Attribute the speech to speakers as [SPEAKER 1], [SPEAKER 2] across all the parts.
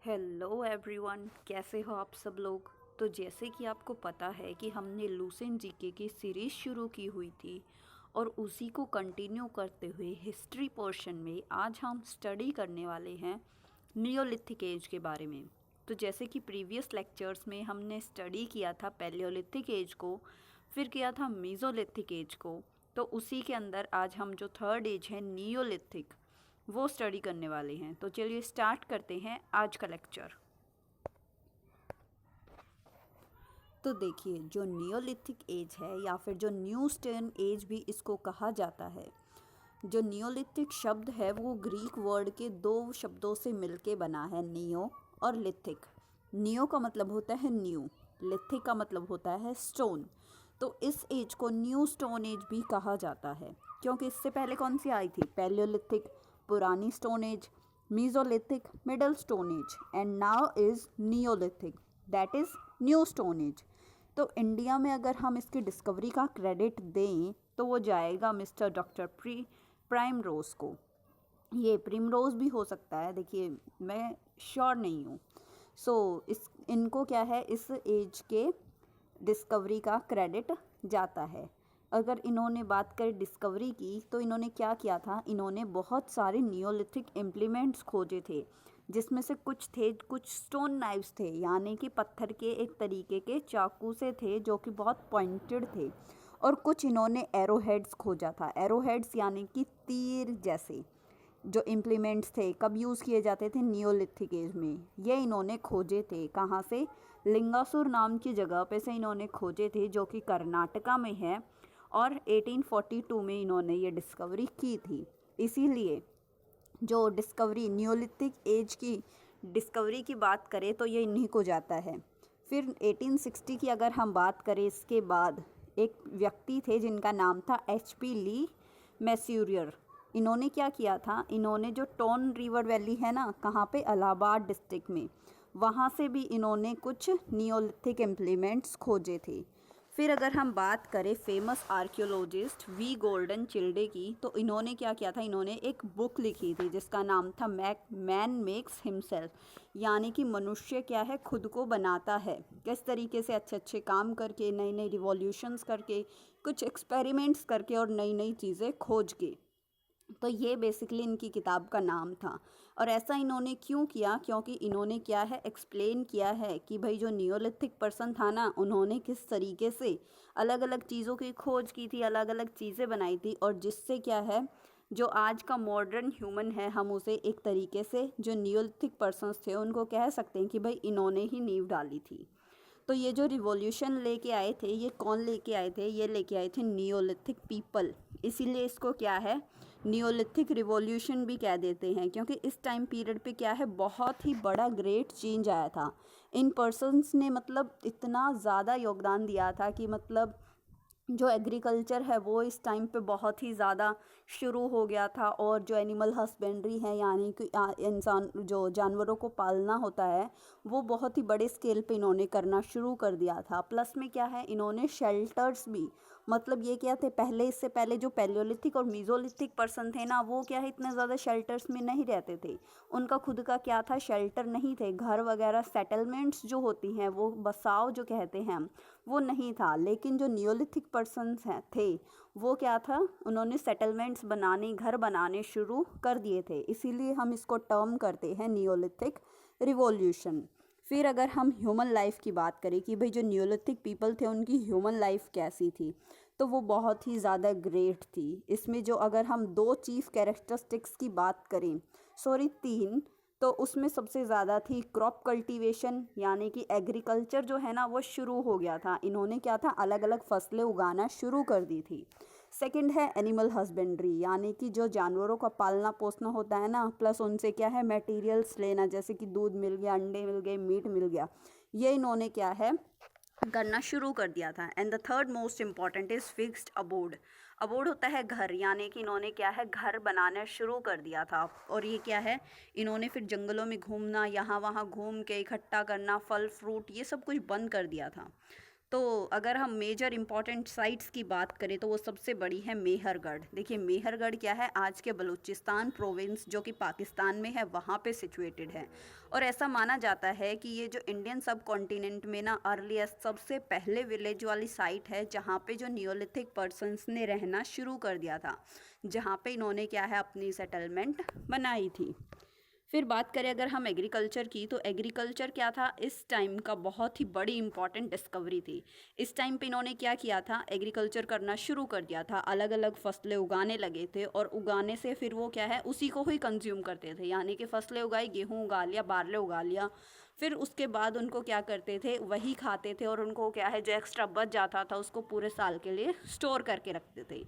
[SPEAKER 1] Hello everyone, कैसे हो आप सब लोग। तो जैसे कि आपको पता है कि हमने लूसेंट जीके की सीरीज़ शुरू की हुई थी और उसी को कंटिन्यू करते हुए हिस्ट्री पोर्शन में आज हम स्टडी करने वाले हैं नियोलिथिक एज के बारे में। तो जैसे कि प्रीवियस लेक्चर्स में हमने स्टडी किया था पैलियोलिथिक एज को, फिर किया था मीज़ोलिथिक एज को, तो उसी के अंदर आज हम जो थर्ड एज है नियोलिथिक वो स्टडी करने वाले हैं। तो चलिए स्टार्ट करते हैं आज का लेक्चर। तो देखिए, जो नियोलिथिक एज है या फिर जो न्यू स्टोन एज भी इसको कहा जाता है, जो नियोलिथिक शब्द है वो ग्रीक वर्ड के दो शब्दों से मिलके बना है, नियो और लिथिक। नियो का मतलब होता है न्यू, लिथिक का मतलब होता है स्टोन। तो इस एज को न्यू स्टोन एज भी कहा जाता है, क्योंकि इससे पहले कौन सी आई थी? पैलियोलिथिक, पुरानी stone age, Mesolithic, middle stone age, and now is Neolithic, that is new stone age. तो इंडिया में अगर हम इसकी डिस्कवरी का क्रेडिट दें तो वो जाएगा मिस्टर डॉक्टर प्राइम रोज को। ये प्रिमरोज भी हो सकता है, देखिए मैं श्योर नहीं हूँ। इस इनको क्या है, इस एज के डिस्कवरी का क्रेडिट जाता है। अगर इन्होंने बात करें डिस्कवरी की, तो इन्होंने क्या किया था, इन्होंने बहुत सारे नियोलिथिक इम्प्लीमेंट्स खोजे थे, जिसमें से कुछ स्टोन नाइफ्स थे, यानी कि पत्थर के एक तरीके के चाकू से थे जो कि बहुत पॉइंटेड थे, और कुछ इन्होंने एरोहेड्स खोजा था। एरोहेड्स यानी कि तीर जैसे जो इम्प्लीमेंट्स थे, कब यूज़ किए जाते थे? नियोलिथिक एज में। ये इन्होंने खोजे थे कहाँ से? लिंगासुर नाम की जगह पे से इन्होंने खोजे थे, जो कि कर्नाटका में है, और 1842 में इन्होंने ये डिस्कवरी की थी। इसीलिए जो डिस्कवरी नियोलिथिक एज की डिस्कवरी की बात करें तो ये इन्हीं को जाता है। फिर 1860 की अगर हम बात करें, इसके बाद एक व्यक्ति थे जिनका नाम था HP ली मैस्यूरियर। इन्होंने क्या किया था, इन्होंने जो टोन रिवर वैली है ना, कहाँ पे? इलाहाबाद डिस्ट्रिक्ट में, वहाँ से भी इन्होंने कुछ नियोलिथिक इम्प्लीमेंट्स खोजे थे। फिर अगर हम बात करें फेमस आर्कियोलॉजिस्ट वी गोल्डन चिल्डे की, तो इन्होंने क्या किया था, इन्होंने एक बुक लिखी थी जिसका नाम था मैन मेक्स हिमसेल्फ, यानी कि मनुष्य क्या है, खुद को बनाता है, किस तरीके से अच्छे अच्छे काम करके, नई नई रिवॉल्यूशंस करके, कुछ एक्सपेरिमेंट्स करके और नई नई चीज़ें खोज के। तो ये बेसिकली इनकी किताब का नाम था। और ऐसा इन्होंने क्यों किया? क्योंकि इन्होंने क्या है, एक्सप्लेन किया है कि भाई जो नियोलिथिक पर्सन था ना, उन्होंने किस तरीके से अलग अलग चीज़ों की खोज की थी, अलग अलग चीज़ें बनाई थी, और जिससे क्या है, जो आज का मॉडर्न ह्यूमन है, हम उसे एक तरीके से जो नियोलिथिक पर्सन्स थे उनको कह सकते हैं कि भाई इन्होंने ही नींव डाली थी। तो ये जो रिवॉल्यूशन लेके आए थे, ये कौन लेके आए थे? ये लेके आए थे नियोलिथिक पीपल। इसीलिए इसको क्या है, नियोलिथिक रिवॉल्यूशन भी कह देते हैं, क्योंकि इस टाइम पीरियड पे क्या है, बहुत ही बड़ा ग्रेट चेंज आया था। इन पर्सन्स ने मतलब इतना ज़्यादा योगदान दिया था कि मतलब जो एग्रीकल्चर है वो इस टाइम पे बहुत ही ज़्यादा शुरू हो गया था, और जो एनिमल हस्बेंड्री है, यानी कि इंसान जो जानवरों को पालना होता है, वो बहुत ही बड़े स्केल पे इन्होंने करना शुरू कर दिया था। प्लस में क्या है, इन्होंने शेल्टर्स भी, मतलब ये क्या थे, पहले इससे पहले जो पैलियोलिथिक और मीज़ोलिथिक पर्सन थे ना, वो क्या है, इतने ज़्यादा शेल्टर्स में नहीं रहते थे। उनका खुद का क्या था, शेल्टर नहीं थे, घर वगैरह सेटलमेंट्स जो होती हैं, वो बसाव जो कहते हैं हम, वो नहीं था। लेकिन जो नियोलिथिक पर्सन्स हैं थे, वो क्या था, उन्होंने सेटलमेंट्स बनाने, घर बनाने शुरू कर दिए थे। इसीलिए हम इसको टर्म करते हैं नियोलिथिक रिवॉल्यूशन। फिर अगर हम ह्यूमन लाइफ की बात करें कि भाई जो नियोलिथिक पीपल थे उनकी ह्यूमन लाइफ कैसी थी, तो वो बहुत ही ज़्यादा ग्रेट थी। इसमें जो अगर हम दो चीफ कैरेक्टरिस्टिक्स की बात करें, सॉरी तीन, तो उसमें सबसे ज़्यादा थी क्रॉप कल्टीवेशन, यानी कि एग्रीकल्चर जो है ना वो शुरू हो गया था। इन्होंने क्या था, अलग अलग फसलें उगाना शुरू कर दी थी। सेकंड है एनिमल हस्बेंड्री, यानी कि जो जानवरों का पालना पोसना होता है ना, प्लस उनसे क्या है, मटेरियल्स लेना, जैसे कि दूध मिल गया, अंडे मिल गए, मीट मिल गया, ये इन्होंने क्या है, करना शुरू कर दिया था। And the third most important is fixed aboard. Aboard होता है घर, यानी कि इन्होंने क्या है, घर बनाना शुरू कर दिया था। और ये क्या है, इन्होंने फिर जंगलों में घूमना, यहाँ वहाँ घूम के इकट्ठा करना, फल फ्रूट, ये सब कुछ बंद कर दिया था। तो अगर हम मेजर इम्पॉर्टेंट साइट्स की बात करें तो वो सबसे बड़ी है मेहरगढ़। देखिए मेहरगढ़ क्या है, आज के बलूचिस्तान प्रोविंस जो कि पाकिस्तान में है वहाँ पे सिचुएटेड है। और ऐसा माना जाता है कि ये जो इंडियन सब कॉन्टिनेंट में ना अर्लीस्ट सबसे पहले विलेज वाली साइट है जहाँ पे जो नियोलिथिक पर्सन्स ने रहना शुरू कर दिया था, जहाँ पे इन्होंने क्या है अपनी सेटलमेंट बनाई थी। फिर बात करें अगर हम एग्रीकल्चर की, तो एग्रीकल्चर क्या था, इस टाइम का बहुत ही बड़ी इंपॉर्टेंट डिस्कवरी थी। इस टाइम पे इन्होंने क्या किया था, एग्रीकल्चर करना शुरू कर दिया था, अलग अलग फसलें उगाने लगे थे और उगाने से फिर वो क्या है उसी को ही कंज्यूम करते थे, यानी कि फसलें उगाई, गेहूँ उगा लिया, बारले उगा लिया, फिर उसके बाद उनको क्या करते थे वही खाते थे और उनको क्या है जो एक्स्ट्रा बच जाता था उसको पूरे साल के लिए स्टोर करके रखते थे।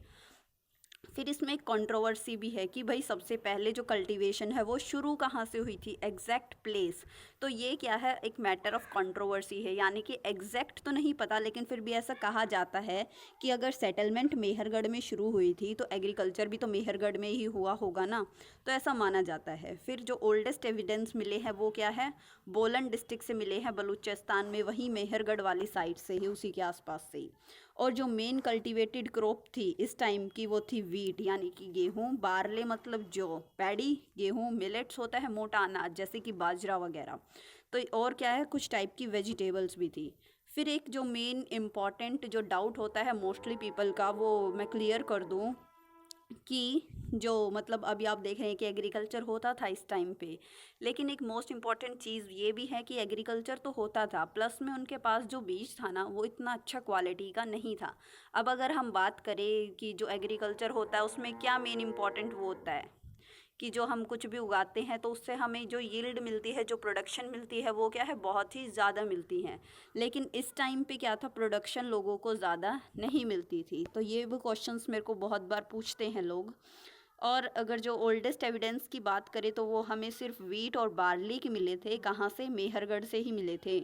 [SPEAKER 1] फिर इसमें एक कंट्रोवर्सी भी है कि भाई सबसे पहले जो कल्टीवेशन है वो शुरू कहाँ से हुई थी, एग्जैक्ट प्लेस। तो ये क्या है, एक मैटर ऑफ कंट्रोवर्सी है, यानी कि एग्जैक्ट तो नहीं पता, लेकिन फिर भी ऐसा कहा जाता है कि अगर सेटलमेंट मेहरगढ़ में शुरू हुई थी तो एग्रीकल्चर भी तो मेहरगढ़ में ही हुआ होगा ना, तो ऐसा माना जाता है। फिर जो ओल्डेस्ट एविडेंस मिले हैं वो क्या है, बोलन डिस्ट्रिक्ट से मिले हैं बलूचिस्तान में, वहीं मेहरगढ़ वाली साइड से ही, उसी के आसपास से ही। और जो मेन कल्टीवेटेड क्रॉप थी इस टाइम की वो थी वीट, यानी कि गेहूँ, बारले मतलब जो पैडी, गेहूँ, मिलेट्स होता है मोटा अनाज जैसे कि बाजरा वगैरह। तो और क्या है, कुछ टाइप की वेजिटेबल्स भी थी। फिर एक जो मेन इम्पॉर्टेंट जो डाउट होता है मोस्टली पीपल का, वो मैं क्लियर कर दूँ कि जो मतलब अभी आप देख रहे हैं कि एग्रीकल्चर होता था इस टाइम पे, लेकिन एक मोस्ट इम्पॉर्टेंट चीज़ ये भी है कि एग्रीकल्चर तो होता था, प्लस में उनके पास जो बीज था ना वो इतना अच्छा क्वालिटी का नहीं था। अब अगर हम बात करें कि जो एग्रीकल्चर होता है उसमें क्या मेन इम्पॉर्टेंट वो होता है कि जो हम कुछ भी उगाते हैं तो उससे हमें जो यील्ड मिलती है, जो प्रोडक्शन मिलती है वो क्या है बहुत ही ज़्यादा मिलती है। लेकिन इस टाइम पे क्या था, प्रोडक्शन लोगों को ज़्यादा नहीं मिलती थी। तो ये भी क्वेश्चंस मेरे को बहुत बार पूछते हैं लोग। और अगर जो ओल्डेस्ट एविडेंस की बात करें तो वो हमें सिर्फ वीट और बार्ली के मिले थे, कहाँ से, मेहरगढ़ से ही मिले थे।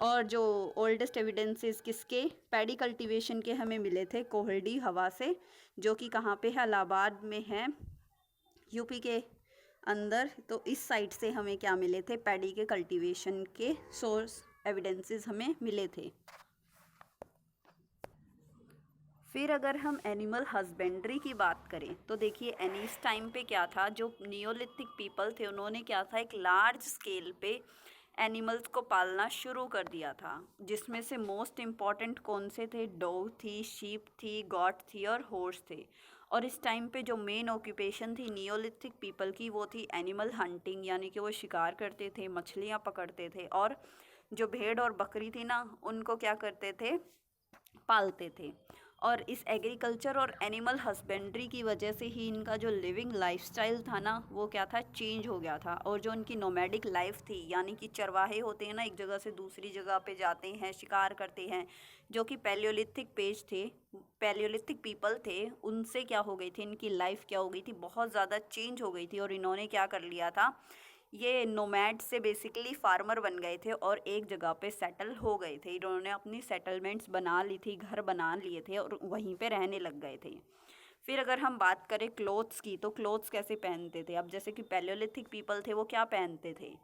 [SPEAKER 1] और जो ओल्डेस्ट एविडेंसेस किसके, पैडी कल्टीवेशन के हमें मिले थे कोहलडी हवा से, जो कि कहाँ पे है, इलाहाबाद में है, यूपी के अंदर। तो इस साइड से हमें क्या मिले थे, पैडी के कल्टीवेशन के सोर्स एविडेंसेस हमें मिले थे। फिर अगर हम एनिमल हस्बेंड्री की बात करें तो देखिए इस टाइम पे क्या था, जो नियोलिथिक पीपल थे उन्होंने क्या था, एक लार्ज स्केल पे एनिमल्स को पालना शुरू कर दिया था, जिसमें से मोस्ट इम्पॉर्टेंट कौन से थे, डॉग थी, शीप थी, गॉट थी और हॉर्स थे। और इस टाइम पे जो मेन ऑक्यूपेशन थी नियोलिथिक पीपल की वो थी एनिमल हंटिंग, यानी कि वो शिकार करते थे, मछलियाँ पकड़ते थे, और जो भेड़ और बकरी थी ना उनको क्या करते थे, पालते थे। और इस एग्रीकल्चर और एनिमल हस्बेंड्री की वजह से ही इनका जो लिविंग लाइफस्टाइल था ना वो क्या था, चेंज हो गया था। और जो उनकी नोमैडिक लाइफ थी, यानी कि चरवाहे होते हैं ना, एक जगह से दूसरी जगह पे जाते हैं, शिकार करते हैं, जो कि पैलियोलिथिक पेज थे, पैलियोलिथिक पीपल थे, उनसे क्या हो गई थी, इनकी लाइफ क्या हो गई थी, बहुत ज़्यादा चेंज हो गई थी। और इन्होंने क्या कर लिया था, ये नोमैड से बेसिकली फार्मर बन गए थे और एक जगह पे सेटल हो गए थे। इन्होंने अपनी सेटलमेंट्स बना ली थी, घर बना लिए थे और वहीं पे रहने लग गए थे। फिर अगर हम बात करें क्लोथ्स की, तो क्लोथ्स कैसे पहनते थे, अब जैसे कि पैलियोलिथिक पीपल थे वो क्या पहनते थे,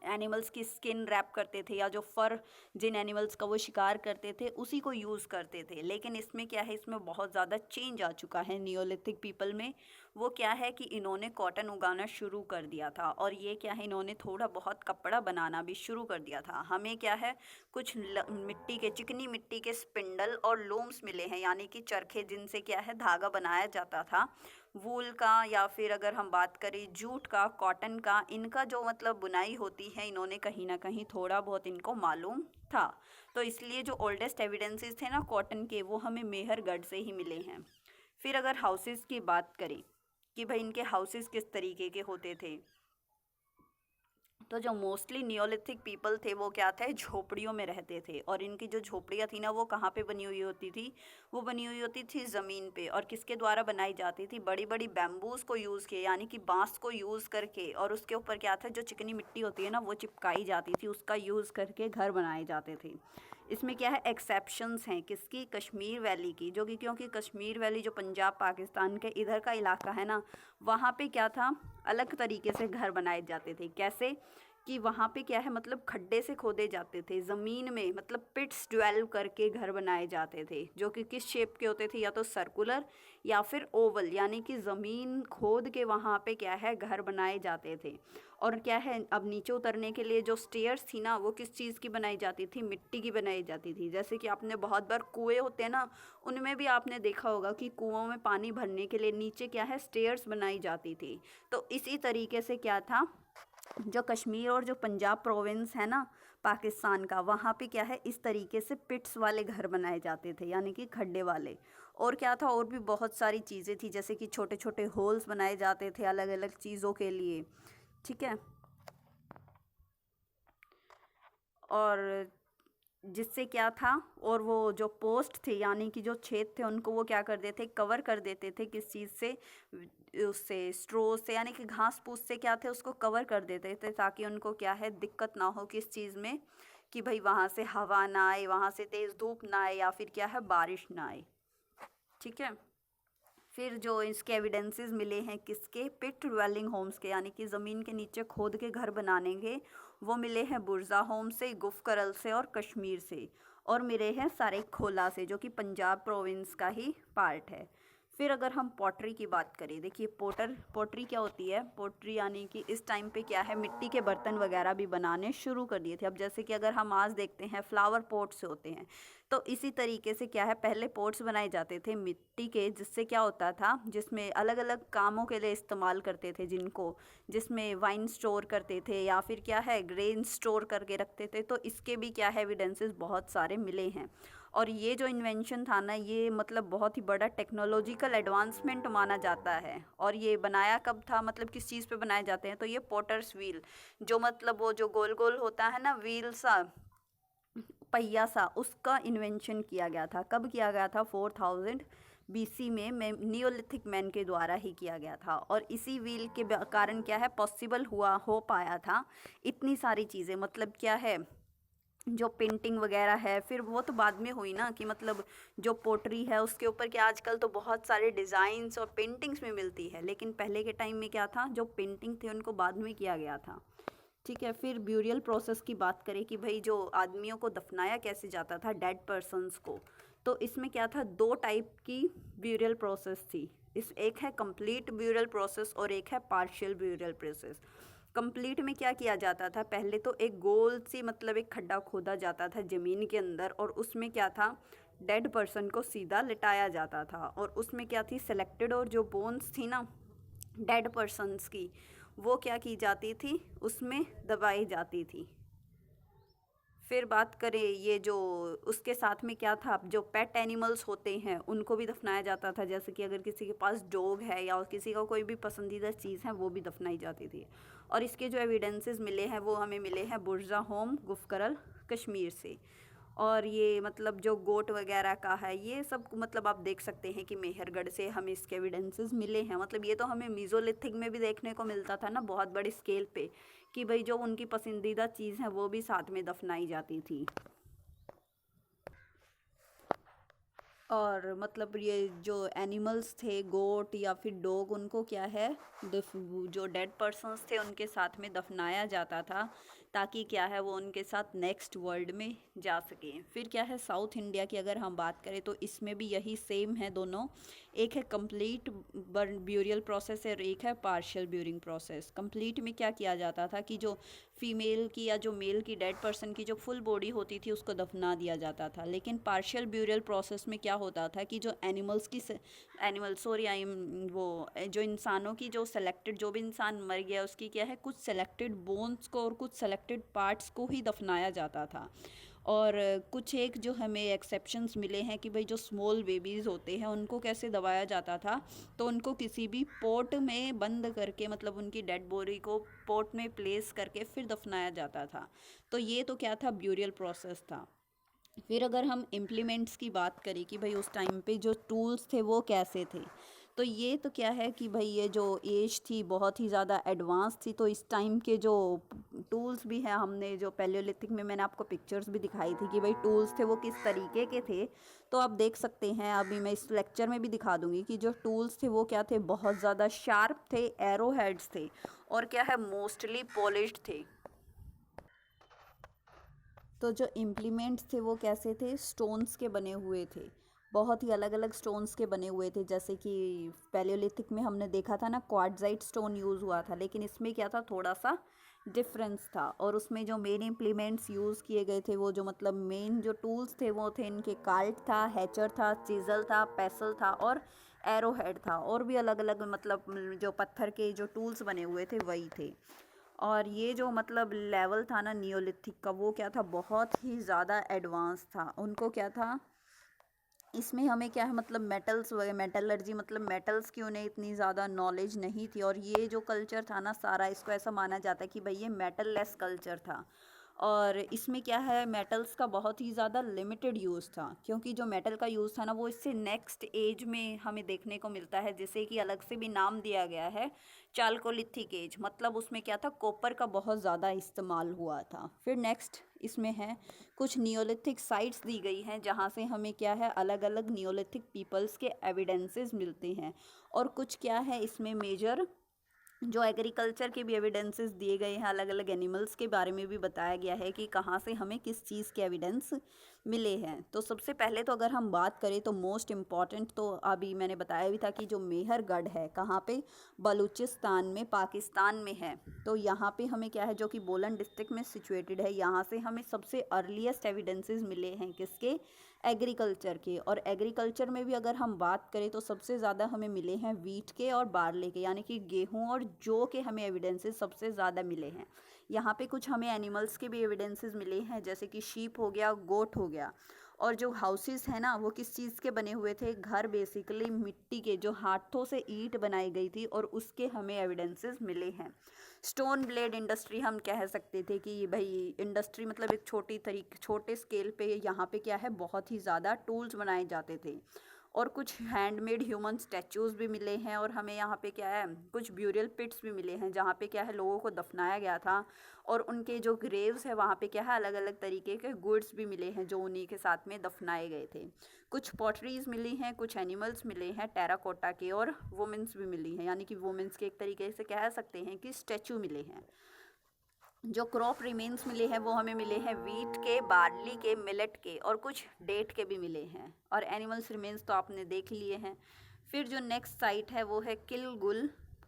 [SPEAKER 1] एनिमल्स की स्किन रैप करते थे, या जो फर जिन एनिमल्स का वो शिकार करते थे उसी को यूज़ करते थे। लेकिन इसमें क्या है, इसमें बहुत ज़्यादा चेंज आ चुका है नियोलिथिक पीपल में। वो क्या है कि इन्होंने कॉटन उगाना शुरू कर दिया था, और ये क्या है, इन्होंने थोड़ा बहुत कपड़ा बनाना भी शुरू कर दिया था। हमें क्या है, कुछ मिट्टी के, चिकनी मिट्टी के स्पिंडल और लूम्स मिले हैं, यानी कि चरखे, जिनसे क्या है धागा बनाया जाता था वूल का, या फिर अगर हम बात करें जूट का, कॉटन का, इनका जो मतलब बुनाई होती है, इन्होंने कहीं ना कहीं थोड़ा बहुत इनको मालूम था। तो इसलिए जो ओल्डेस्ट एविडेंसेस थे ना कॉटन के, वो हमें मेहरगढ़ से ही मिले हैं। फिर अगर हाउसेस की बात करें कि भाई इनके हाउसेस किस तरीके के होते थे, तो जो मोस्टली नियोलिथिक पीपल थे वो क्या थे, झोपड़ियों में रहते थे। और इनकी जो झोपड़ियाँ थी ना वो कहाँ पे बनी हुई होती थी, वो बनी हुई होती थी ज़मीन पे। और किसके द्वारा बनाई जाती थी, बड़ी बड़ी बैम्बूज को यूज़ किए, यानी कि बांस को यूज़ करके, और उसके ऊपर क्या था, जो चिकनी मिट्टी होती है ना वो चिपकाई जाती थी, उसका यूज़ करके घर बनाए जाते थे। इसमें क्या है, एक्सेप्शंस हैं किसकी, कश्मीर वैली की, जो कि क्योंकि कश्मीर वैली जो पंजाब पाकिस्तान के इधर का इलाका है ना, वहाँ पे क्या था, अलग तरीके से घर बनाए जाते थे। कैसे कि वहाँ पे क्या है मतलब खड्डे से खोदे जाते थे ज़मीन में, मतलब पिट्स ड्वेल करके घर बनाए जाते थे, जो कि किस शेप के होते थे, या तो सर्कुलर या फिर ओवल, यानी कि ज़मीन खोद के वहाँ पे क्या है घर बनाए जाते थे। और क्या है अब नीचे उतरने के लिए जो स्टेयर्स थी ना, वो किस चीज़ की बनाई जाती थी, मिट्टी की बनाई जाती थी। जैसे कि आपने बहुत बार कुएं होते हैं ना, उनमें भी आपने देखा होगा कि कुओं में पानी भरने के लिए नीचे क्या है स्टेयर्स बनाई जाती थी। तो इसी तरीके से क्या था, जो कश्मीर और जो पंजाब प्रोविंस है ना पाकिस्तान का, वहाँ पे क्या है इस तरीके से पिट्स वाले घर बनाए जाते थे, यानी कि खड्डे वाले। और क्या था, और भी बहुत सारी चीज़ें थी, जैसे कि छोटे छोटे होल्स बनाए जाते थे अलग अलग चीज़ों के लिए। ठीक है। और जिससे क्या था, और वो जो पोस्ट थे यानी कि जो छेद थे उनको वो क्या कर देते थे, कवर कर देते थे किस चीज़ से, उससे स्ट्रो से, यानी कि घास फूस से क्या थे उसको कवर कर देते थे, ताकि उनको क्या है दिक्कत ना हो किस चीज़ में, कि भाई वहाँ से हवा ना आए, वहाँ से तेज़ धूप ना आए, या फिर क्या है बारिश ना आए। ठीक है। फिर जो इसके एविडेंसेस मिले हैं किसके, पिट ड्वेलिंग होम्स के, यानी कि ज़मीन के नीचे खोद के घर बनाने के, वो मिले हैं बुर्जा होम से, गुफकरल से और कश्मीर से। और मिले हैं सारेखोला से, जो कि पंजाब प्रोविंस का ही पार्ट है। फिर अगर हम पॉटरी की बात करें, देखिए पोटरी क्या होती है, पोट्री यानी कि इस टाइम पे क्या है मिट्टी के बर्तन वगैरह भी बनाने शुरू कर दिए थे। अब जैसे कि अगर हम आज देखते हैं फ्लावर पॉट्स होते हैं, तो इसी तरीके से क्या है पहले पॉट्स बनाए जाते थे मिट्टी के, जिससे क्या होता था, जिसमें अलग अलग कामों के लिए इस्तेमाल करते थे जिनको, जिसमें वाइन स्टोर करते थे या फिर क्या है ग्रेन स्टोर करके रखते थे। तो इसके भी क्या है एविडेंसेस बहुत सारे मिले हैं। और ये जो इन्वेंशन था ना, ये मतलब बहुत ही बड़ा टेक्नोलॉजिकल एडवांसमेंट माना जाता है। और ये बनाया कब था, मतलब किस चीज़ पे बनाए जाते हैं, तो ये पोटर्स व्हील, जो मतलब वो जो गोल गोल होता है ना व्हील सा, पहिया सा, उसका इन्वेंशन किया गया था। कब किया गया था, 4000 बीसी में नियोलिथिक मैन के द्वारा ही किया गया था। और इसी व्हील के कारण क्या है पॉसिबल हो पाया था इतनी सारी चीज़ें, मतलब क्या है जो पेंटिंग वगैरह है, फिर वो तो बाद में हुई ना, कि मतलब जो पोट्री है उसके ऊपर क्या आजकल तो बहुत सारे डिज़ाइंस और पेंटिंग्स में मिलती है, लेकिन पहले के टाइम में क्या था, जो पेंटिंग थे उनको बाद में किया गया था। ठीक है। फिर ब्यूरियल प्रोसेस की बात करें कि भाई जो आदमियों को दफनाया कैसे जाता था, डेड पर्सन्स को, तो इसमें क्या था, दो टाइप की ब्यूरियल प्रोसेस थी। इस एक है कंप्लीट ब्यूरियल प्रोसेस और एक है पार्शियल ब्यूरियल प्रोसेस। कंप्लीट में क्या किया जाता था, पहले तो एक गोल सी मतलब एक खड्डा खोदा जाता था ज़मीन के अंदर, और उसमें क्या था डेड पर्सन को सीधा लिटाया जाता था। और उसमें क्या थी सेलेक्टेड, और जो बोन्स थी ना डेड पर्सन्स की, वो क्या की जाती थी, उसमें दबाई जाती थी। फिर बात करें ये जो उसके साथ में क्या था, जो पेट एनिमल्स होते हैं उनको भी दफनाया जाता था, जैसे कि अगर किसी के पास डॉग है या किसी का कोई भी पसंदीदा चीज़ है वो भी दफनाई जाती थी। और इसके जो एविडेंसेस मिले हैं वो हमें मिले हैं बुर्जा होम गुफकरल कश्मीर से। और ये मतलब जो गोट वगैरह का है ये सब मतलब आप देख सकते हैं कि मेहरगढ़ से हमें इसके एविडेंसेस मिले हैं। मतलब ये तो हमें मीज़ोलिथिक में भी देखने को मिलता था ना बहुत बड़ी स्केल पे, कि भाई जो उनकी पसंदीदा चीज़ है वो भी साथ में दफनाई जाती थी। और मतलब ये जो एनिमल्स थे गोट या फिर डॉग, उनको क्या है जो डेड पर्सन्स थे उनके साथ में दफनाया जाता था, ताकि क्या है वो उनके साथ नेक्स्ट वर्ल्ड में जा सकें। फिर क्या है साउथ इंडिया की अगर हम बात करें तो इसमें भी यही सेम है दोनों। एक है कंप्लीट ब्यूरियल प्रोसेस और एक है पार्शियल ब्यूरिंग प्रोसेस। कंप्लीट में क्या किया जाता था कि जो फीमेल की या जो मेल की डेड पर्सन की जो फुल बॉडी होती थी उसको दफना दिया जाता था। लेकिन पार्शियल ब्यूरियल प्रोसेस में क्या होता था कि जो एनिमल सॉरी आई वो जो इंसानों की जो सेलेक्टेड, जो भी इंसान मर गया उसकी क्या है कुछ सेलेक्टेड बोन्स को और कुछ सेलेक्टेड पार्ट्स को ही दफनाया जाता था। और कुछ एक जो हमें एक्सेप्शंस मिले हैं कि भाई जो स्मॉल बेबीज़ होते हैं उनको कैसे दबाया जाता था, तो उनको किसी भी पोट में बंद करके, मतलब उनकी डेड बॉडी को पोट में प्लेस करके फिर दफनाया जाता था। तो ये तो क्या था ब्यूरियल प्रोसेस था। फिर अगर हम इम्प्लीमेंट्स की बात करें कि भाई उस टाइम पे जो टूल्स थे वो कैसे थे, तो ये तो क्या है कि भाई ये जो एज थी बहुत ही ज़्यादा एडवांस थी। तो इस टाइम के जो टूल्स भी हैं, हमने जो पैलियोलिथिक में मैंने आपको पिक्चर्स भी दिखाई थी कि भाई टूल्स थे वो किस तरीके के थे, तो आप देख सकते हैं। अभी मैं इस लेक्चर में भी दिखा दूंगी कि जो टूल्स थे वो क्या थे, बहुत ज़्यादा शार्प थे, एरो हेड्स थे, और क्या है मोस्टली पॉलिश्ड थे। तो जो इम्प्लीमेंट्स थे वो कैसे थे, स्टोन्स के बने हुए थे, बहुत ही अलग अलग स्टोन्स के बने हुए थे। जैसे कि पैलियोलिथिक में हमने देखा था ना, क्वार्ट्जाइट स्टोन यूज़ हुआ था, लेकिन इसमें क्या था, थोड़ा सा डिफरेंस था। और उसमें जो मेन इम्प्लीमेंट्स यूज़ किए गए थे, वो जो मतलब मेन जो टूल्स थे वो थे इनके कार्ट था, हैचर था, चिज़ल था, पेसल था और एरो हेड था। और भी अलग अलग मतलब जो पत्थर के जो टूल्स बने हुए थे वही थे। और ये जो मतलब लेवल था ना नियोलिथिक का, वो क्या था, बहुत ही ज़्यादा एडवांस था। उनको क्या था, इसमें हमें क्या है मतलब मेटल्स वगैरह, मेटलर्जी मतलब मेटल्स की उन्हें इतनी ज़्यादा नॉलेज नहीं थी। और ये जो कल्चर था ना सारा, इसको ऐसा माना जाता है कि भाई ये मेटल लेस कल्चर था। और इसमें क्या है, मेटल्स का बहुत ही ज़्यादा लिमिटेड यूज़ था, क्योंकि जो मेटल का यूज़ था ना वो इससे नेक्स्ट एज में हमें देखने को मिलता है, जिसे कि अलग से भी नाम दिया गया है चाल्कोलिथिक एज। मतलब उसमें क्या था, कॉपर का बहुत ज़्यादा इस्तेमाल हुआ था। फिर नेक्स्ट इसमें है कुछ नियोलिथिक साइट्स दी गई हैं, जहाँ से हमें क्या है अलग अलग नियोलिथिक पीपल्स के एविडेंसेस मिलते हैं। और कुछ क्या है इसमें मेजर जो एग्रीकल्चर के भी एविडेंसेस दिए गए हैं, अलग अलग एनिमल्स के बारे में भी बताया गया है कि कहाँ से हमें किस चीज़ के एविडेंस मिले हैं। तो सबसे पहले तो अगर हम बात करें तो मोस्ट इम्पॉर्टेंट तो अभी मैंने बताया भी था कि जो मेहरगढ़ है, कहाँ पे, बलूचिस्तान में, पाकिस्तान में है। तो यहाँ पे हमें क्या है, जो कि बोलन डिस्ट्रिक्ट में सिचुएटेड है, यहाँ से हमें सबसे अर्लीस्ट एविडेंसेस मिले हैं किसके, एग्रीकल्चर के। और एग्रीकल्चर में भी अगर हम बात करें तो सबसे ज़्यादा हमें मिले हैं वीट के और बार्ले के, यानी कि गेहूं और जौ के हमें एविडेंसेस सबसे ज़्यादा मिले हैं। यहाँ पे कुछ हमें एनिमल्स के भी एविडेंसेस मिले हैं, जैसे कि शीप हो गया, गोट हो गया। और जो हाउसेस है ना वो किस चीज़ के बने हुए थे, घर बेसिकली मिट्टी के, जो हाथों से ईंट बनाई गई थी, और उसके हमें एविडेंसेस मिले हैं। स्टोन ब्लेड इंडस्ट्री हम कह सकते थे कि भाई इंडस्ट्री मतलब एक छोटे स्केल पे यहाँ पे क्या है, बहुत ही ज़्यादा टूल्स बनाए जाते थे। और कुछ हैंडमेड ह्यूमन स्टैचूज़ भी मिले हैं। और हमें यहाँ पे क्या है, कुछ ब्यूरियल पिट्स भी मिले हैं, जहाँ पे क्या है लोगों को दफनाया गया था। और उनके जो ग्रेव्स है वहाँ पे क्या है, अलग अलग तरीके के गुड्स भी मिले हैं जो उन्हीं के साथ में दफनाए गए थे। कुछ पॉटरीज मिली हैं, कुछ एनिमल्स मिले हैं टेराकोटा के, और वुमेंस भी मिली हैं, यानी कि वुमेंस के एक तरीके से कह सकते हैं कि स्टैचू मिले हैं। जो क्रॉप रिमेन्स मिले हैं वो हमें मिले हैं वीट के, बार्ली के, मिलेट के, और कुछ डेट के भी मिले हैं। और एनिमल्स रिमेन्स तो आपने देख लिए हैं। फिर जो नेक्स्ट साइट है वो है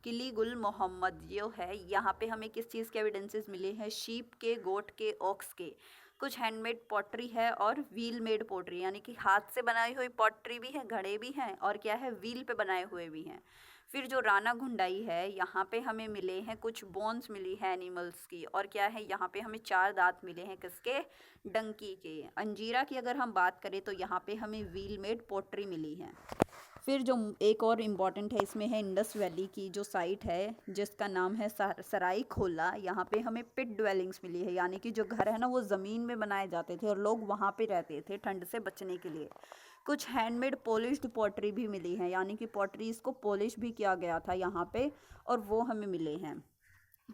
[SPEAKER 1] किलीगुल मोहम्मद जो है, यहाँ पे हमें किस चीज़ के एविडेंसेस मिले हैं, शीप के, गोट के, ऑक्स के। कुछ हैंडमेड पॉटरी है और व्हील मेड पॉटरी, यानी कि हाथ से बनाई हुई पॉटरी भी है, घड़े भी हैं, और क्या है, व्हील पे बनाए हुए भी हैं। फिर जो राना घुंडाई है, यहाँ पे हमें मिले हैं कुछ बोन्स मिली है एनिमल्स की। और क्या है, यहाँ पे हमें 4 दांत मिले हैं, किसके, डंकी के। अंजीरा की अगर हम बात करें तो यहाँ पे हमें व्हील मेड पोट्री मिली है। फिर जो एक और इम्पॉर्टेंट है इसमें है इंडस वैली की जो साइट है, जिसका नाम है सराई खोला। यहाँ पे हमें पिट ड्वेलिंग्स मिली है, यानी कि जो घर है ना वो ज़मीन में बनाए जाते थे और लोग वहाँ पे रहते थे ठंड से बचने के लिए। कुछ हैंडमेड पॉलिश्ड पॉटरी भी मिली है, यानी कि पॉटरीज को पॉलिश भी किया गया था यहाँ पे, और वो हमें मिले हैं।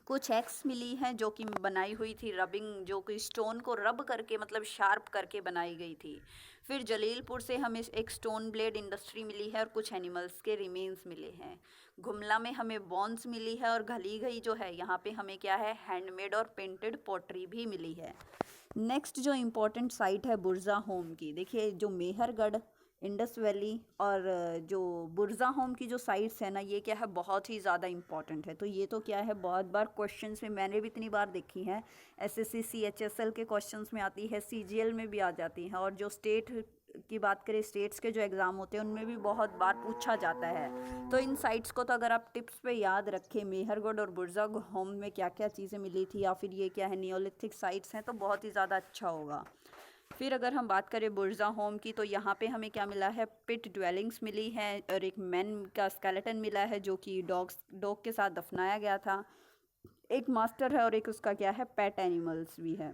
[SPEAKER 1] कुछ एक्स मिली हैं जो कि बनाई हुई थी रबिंग, जो कि स्टोन को रब करके मतलब शार्प करके बनाई गई थी। फिर जलीलपुर से हमें एक स्टोन ब्लेड इंडस्ट्री मिली है और कुछ एनिमल्स के रिमेन्स मिले हैं। गुमला में हमें बॉन्स मिली है, और घली गई जो है यहाँ पे हमें क्या है, हैंडमेड और पेंटेड पॉटरी भी मिली है। नेक्स्ट जो इम्पोर्टेंट साइट है बुर्जा होम की, देखिए जो मेहरगढ़, इंडस वैली और जो बुर्जा होम की जो साइट्स है ना, ये क्या है, बहुत ही ज़्यादा इम्पॉर्टेंट है। तो ये तो क्या है, बहुत बार क्वेश्चंस में मैंने भी इतनी बार देखी हैं, एसएससी सीएचएसएल के क्वेश्चंस में आती है, सीजीएल में भी आ जाती हैं। और जो स्टेट की बात करें, स्टेट्स के जो एग्ज़ाम होते हैं उनमें भी बहुत बार पूछा जाता है। तो इन साइट्स को तो अगर आप टिप्स पे याद रखें, मेहरगढ़ और बुर्जा होम में क्या क्या चीज़ें मिली थी, या फिर ये क्या है, नियोलिथिक साइट्स हैं, तो बहुत ही ज़्यादा अच्छा होगा। फिर अगर हम बात करें बुर्जा होम की, तो यहाँ पे हमें क्या मिला है, पिट ड्वेलिंग्स मिली है, और एक मैन का स्केलेटन मिला है जो कि डॉग के साथ दफनाया गया था। एक मास्टर है और एक उसका क्या है, पेट एनिमल्स भी है।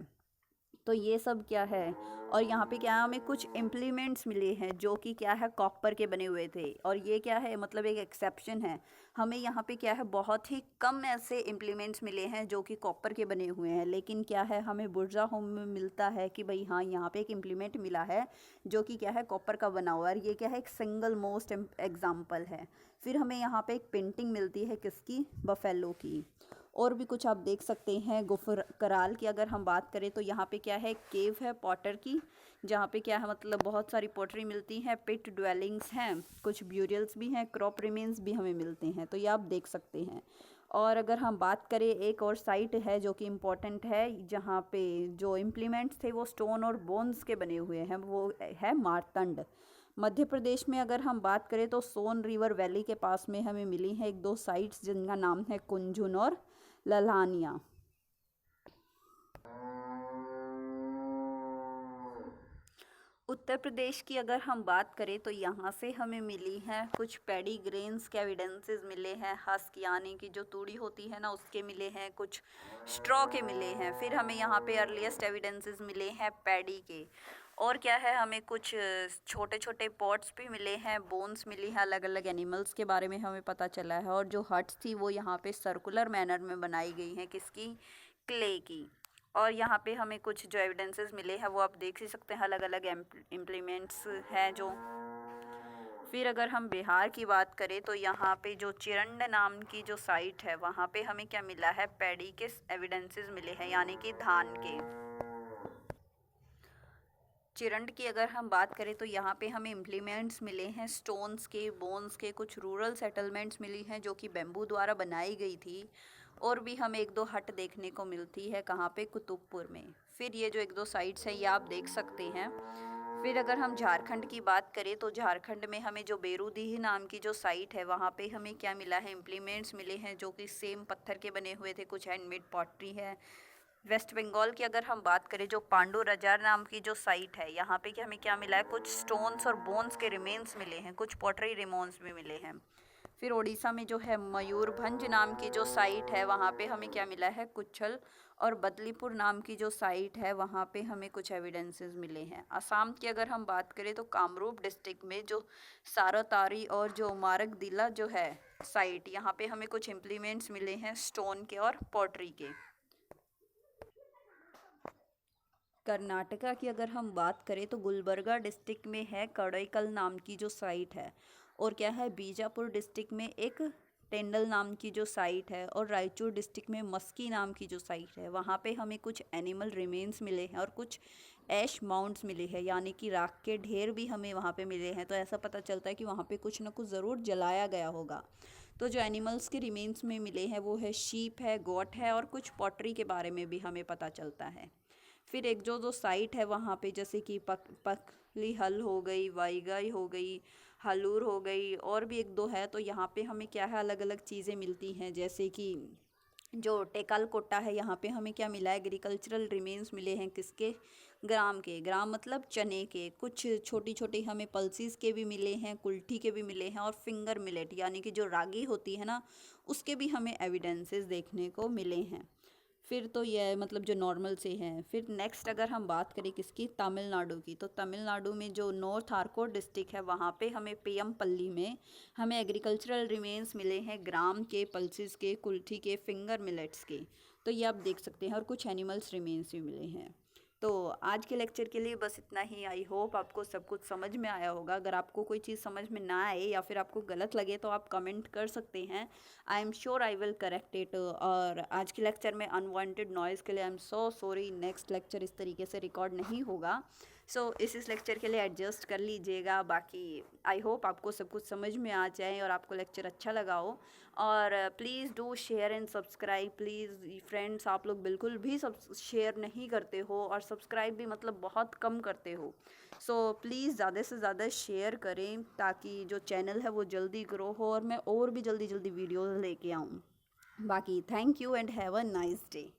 [SPEAKER 1] तो ये सब क्या है, और यहाँ पे क्या है, हमें कुछ इम्प्लीमेंट्स मिले हैं जो कि क्या है, कॉपर के बने हुए थे। और ये क्या है, मतलब एक एक्सेप्शन है, हमें यहाँ पे क्या है, बहुत ही कम ऐसे इम्प्लीमेंट्स मिले हैं जो कि कॉपर के बने हुए हैं। लेकिन क्या है, हमें बुर्जा होम में मिलता है कि भाई हाँ, यहाँ पे एक इम्प्लीमेंट मिला है जो कि क्या है, कॉपर का बना हुआ है, और ये क्या है, एक सिंगल मोस्ट एग्जाम्पल है। फिर हमें यहाँ पे एक पेंटिंग मिलती है, किसकी, बफेलो की। और भी कुछ आप देख सकते हैं। गुफर कराल की अगर हम बात करें तो यहाँ पे क्या है, केव है पॉटर की, जहाँ पे क्या है मतलब बहुत सारी पॉटरी मिलती हैं। पिट ड्वेलिंग्स हैं, कुछ ब्यूरियल्स भी हैं, क्रॉप रिमेन्स भी हमें मिलते हैं, तो ये आप देख सकते हैं। और अगर हम बात करें, एक और साइट है जो कि इम्पोर्टेंट है, जहाँ पे जो इम्प्लीमेंट्स थे वो स्टोन और बोन्स के बने हुए हैं, वो है मारतंड। मध्य प्रदेश में अगर हम बात करें तो सोन रिवर वैली के पास में हमें मिली हैं एक दो साइट्स, जिनका नाम है कुंजुन और लल्हानिया। उत्तर प्रदेश की अगर हम बात करें तो यहाँ से हमें मिली हैं कुछ पैडी ग्रेन्स के एविडेंसेस मिले हैं। हस्क यानी कि जो तूड़ी होती है ना, उसके मिले हैं, कुछ स्ट्रॉ के मिले हैं। फिर हमें यहाँ पे अर्लीस्ट एविडेंसेस मिले हैं पैडी के। और क्या है, हमें कुछ छोटे छोटे पॉट्स भी मिले हैं, बोन्स मिली हैं, अलग अलग एनिमल्स के बारे में हमें पता चला है। और जो हट्स थी वो यहाँ पे सर्कुलर मैनर में बनाई गई हैं, किसकी, क्ले की। और यहाँ पे हमें कुछ जो एविडेंसेस मिले हैं वो आप देख ही सकते हैं, अलग अलग इम्प्लीमेंट्स हैं जो। फिर अगर हम बिहार की बात करें तो यहाँ पे जो चिरंड नाम की जो साइट है, वहाँ पे हमें क्या मिला है, पैडी के एविडेंसेस मिले हैं, यानी कि धान के। चिरंड की अगर हम बात करें तो यहाँ पे हमें इम्प्लीमेंट्स मिले हैं, स्टोन्स के, बोन्स के, कुछ रूरल सेटलमेंट्स मिली हैं जो कि बेम्बू द्वारा बनाई गई थी। और भी हमें एक दो हट देखने को मिलती है, कहाँ पे, कुतुबपुर में। फिर ये जो एक दो साइट्स हैं ये आप देख सकते हैं। फिर अगर हम झारखंड की बात करें तो झारखंड में हमें जो बेरूदीही नाम की जो साइट है, वहाँ पे हमें क्या मिला है, इम्प्लीमेंट्स मिले हैं जो कि सेम पत्थर के बने हुए थे, कुछ हैंडमेड पॉटरी है। वेस्ट बंगाल की अगर हम बात करें, जो पांडु रजार नाम की जो साइट है, यहाँ पे क्या हमें क्या मिला है, कुछ स्टोन्स और बोन्स के रिमेन्स मिले हैं, कुछ पॉटरी रिमेन्स भी मिले हैं। फिर ओडिशा में जो है मयूरभंज नाम की जो साइट है, वहाँ पे हमें क्या मिला है, कुच्छल। और बदलीपुर नाम की जो साइट है, वहाँ पे हमें कुछ एविडेंसेस मिले हैं। असम की अगर हम बात करें तो कामरूप डिस्ट्रिक्ट में जो सारातारी और जो मारकदिला जो है साइट, यहाँ पे हमें कुछ इम्प्लीमेंट्स मिले हैं, स्टोन के और पॉटरी के। कर्नाटका की अगर हम बात करें तो गुलबर्गा डिस्ट्रिक्ट में है कड़ैकल नाम की जो साइट है। और क्या है, बीजापुर डिस्ट्रिक्ट में एक टेंडल नाम की जो साइट है। और रायचूर डिस्ट्रिक्ट में मस्की नाम की जो साइट है, वहाँ पे हमें कुछ एनिमल रिमेन्स मिले हैं और कुछ ऐश माउंट्स मिले हैं, यानी कि राख के ढेर भी हमें वहाँ पे मिले हैं। तो ऐसा पता चलता है कि वहाँ पे कुछ ना कुछ ज़रूर जलाया गया होगा। तो जो एनिमल्स के रिमेन्स में मिले हैं वो है शीप है, गोट है, और कुछ पॉटरी के बारे में भी हमें पता चलता है। फिर एक जो जो साइट है वहाँ पे, जैसे कि पकली हल हो गई, वाईगाई हो गई, हलूर हो गई, और भी एक दो है, तो यहाँ पे हमें क्या है, अलग अलग चीज़ें मिलती हैं। जैसे कि जो टेकल कोटा है, यहाँ पे हमें क्या मिला है, एग्रीकल्चरल रिमेन्स मिले हैं, किसके, ग्राम के। ग्राम मतलब चने के। कुछ छोटी छोटी हमें पल्सीज के भी मिले हैं, कुल्ठी के भी मिले हैं, और फिंगर मिलेट यानी कि जो रागी होती है ना, उसके भी हमें एविडेंसेस देखने को मिले हैं। फिर तो यह मतलब जो नॉर्मल से हैं। फिर नेक्स्ट अगर हम बात करें किसकी, तमिलनाडु की, तो तमिलनाडु में जो नॉर्थ आर्कोट डिस्ट्रिक्ट है, वहाँ पे हमें पेयमपल्ली में हमें एग्रीकल्चरल रिमेन्स मिले हैं, ग्राम के, पल्सेस के, कुल्थी के, फिंगर मिलेट्स के। तो ये आप देख सकते हैं, और कुछ एनिमल्स रिमेन्स भी मिले हैं। तो आज के लेक्चर के लिए बस इतना ही। आई होप आपको सब कुछ समझ में आया होगा। अगर आपको कोई चीज़ समझ में ना आए या फिर आपको गलत लगे तो आप कमेंट कर सकते हैं। I am sure I will correct it. और आज के लेक्चर में अनवांटेड नॉइज़ के लिए I am so sorry. Next lecture इस तरीके से रिकॉर्ड नहीं होगा। सो इस लेक्चर के लिए एडजस्ट कर लीजिएगा। बाकी आई होप आपको सब कुछ समझ में आ जाए और आपको लेक्चर अच्छा लगा हो। और please do share and subscribe please. Friends, आप लोग बिल्कुल भी सब शेयर नहीं करते हो और सब्सक्राइब भी मतलब बहुत कम करते हो। सो प्लीज़ ज़्यादा से ज़्यादा शेयर करें ताकि जो चैनल है वो जल्दी ग्रो हो और मैं और भी जल्दी जल्दी वीडियोज़ लेके आऊँ। बाकी thank you and have a nice day.